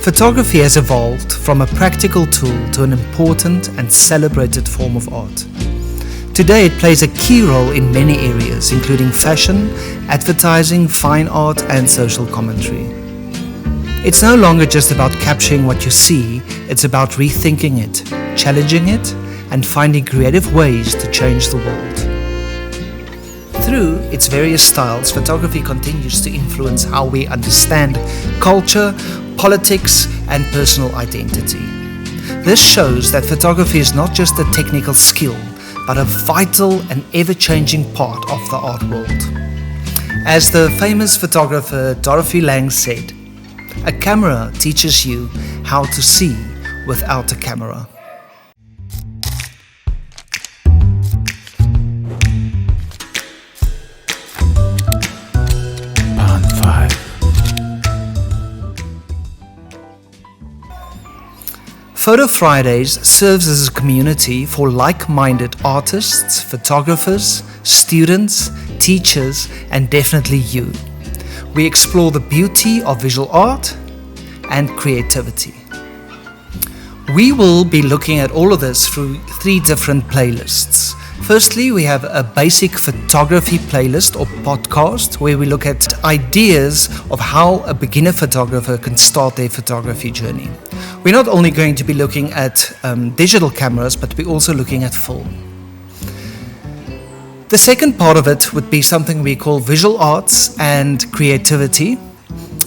Photography has evolved from a practical tool to an important and celebrated form of art. Today it plays a key role in many areas, including fashion, advertising, fine art, and social commentary. It's no longer just about capturing what you see, it's about rethinking it, challenging it, and finding creative ways to change the world. Through its various styles, photography continues to influence how we understand culture, politics, and personal identity. This shows that photography is not just a technical skill, but a vital and ever-changing part of the art world. As the famous photographer Dorothy Lang said, "A camera teaches you how to see without a camera." Photo Fridays serves as a community for like-minded artists, photographers, students, teachers, and definitely you. We explore the beauty of visual art and creativity. We will be looking at all of this through 3 different playlists. Firstly, we have a basic photography playlist or podcast where we look at ideas of how a beginner photographer can start their photography journey. We're not only going to be looking at digital cameras, but we're also looking at film. The second part of it would be something we call visual arts and creativity,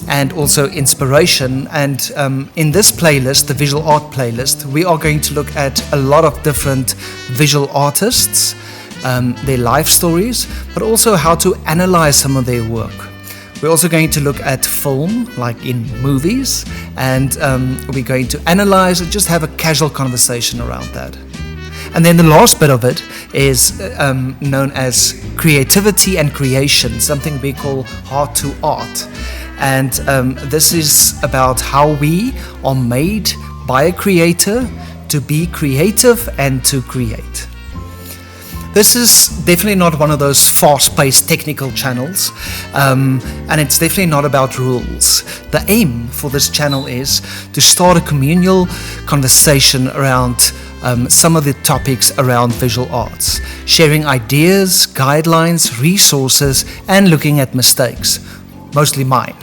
and also inspiration. And in this playlist, the visual art playlist, we are going to look at a lot of different visual artists, their life stories, but also how to analyze some of their work. We're also going to look at film, like in movies, and we're going to analyze and just have a casual conversation around that. And then the last bit of it is known as creativity and creation, something we call heart to art. And this is about how we are made by a creator to be creative and to create. This is definitely not one of those fast-paced technical channels, and it's definitely not about rules. The aim for this channel is to start a communal conversation around some of the topics around visual arts, sharing ideas, guidelines, resources, and looking at mistakes, mostly mine.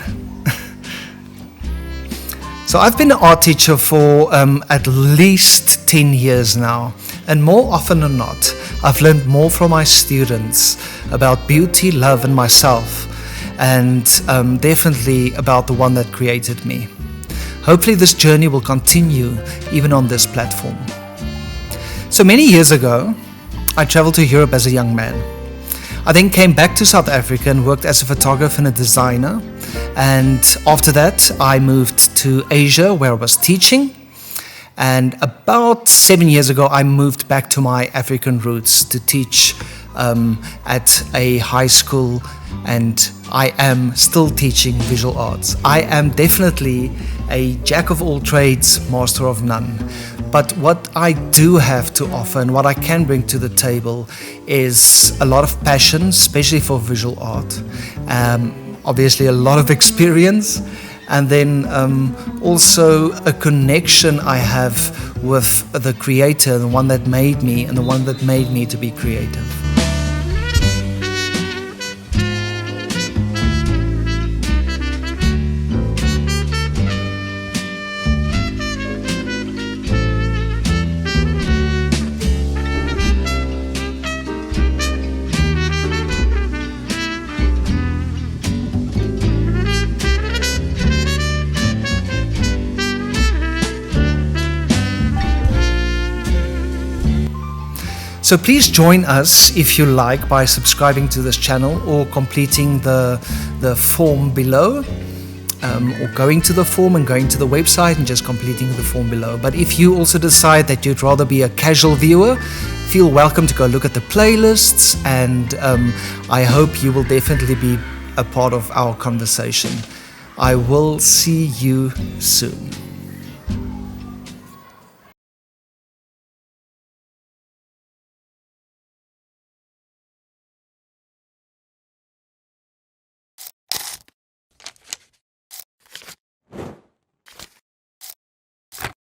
So I've been an art teacher for at least 10 years now, and more often than not, I've learned more from my students about beauty, love, and myself, and definitely about the one that created me. Hopefully this journey will continue even on this platform. So many years ago, I traveled to Europe as a young man. I then came back to South Africa and worked as a photographer and a designer. And after that, I moved to Asia where I was teaching. And about 7 years ago, I moved back to my African roots to teach at a high school, and I am still teaching visual arts. I am definitely a jack of all trades, master of none. But what I do have to offer and what I can bring to the table is a lot of passion, especially for visual art. Obviously a lot of experience, and then also a connection I have with the creator, the one that made me and the one that made me to be creative. So please join us if you like by subscribing to this channel or completing the form below, or going to the form and going to the website and just completing the form below. But if you also decide that you'd rather be a casual viewer, feel welcome to go look at the playlists, and I hope you will definitely be a part of our conversation. I will see you soon.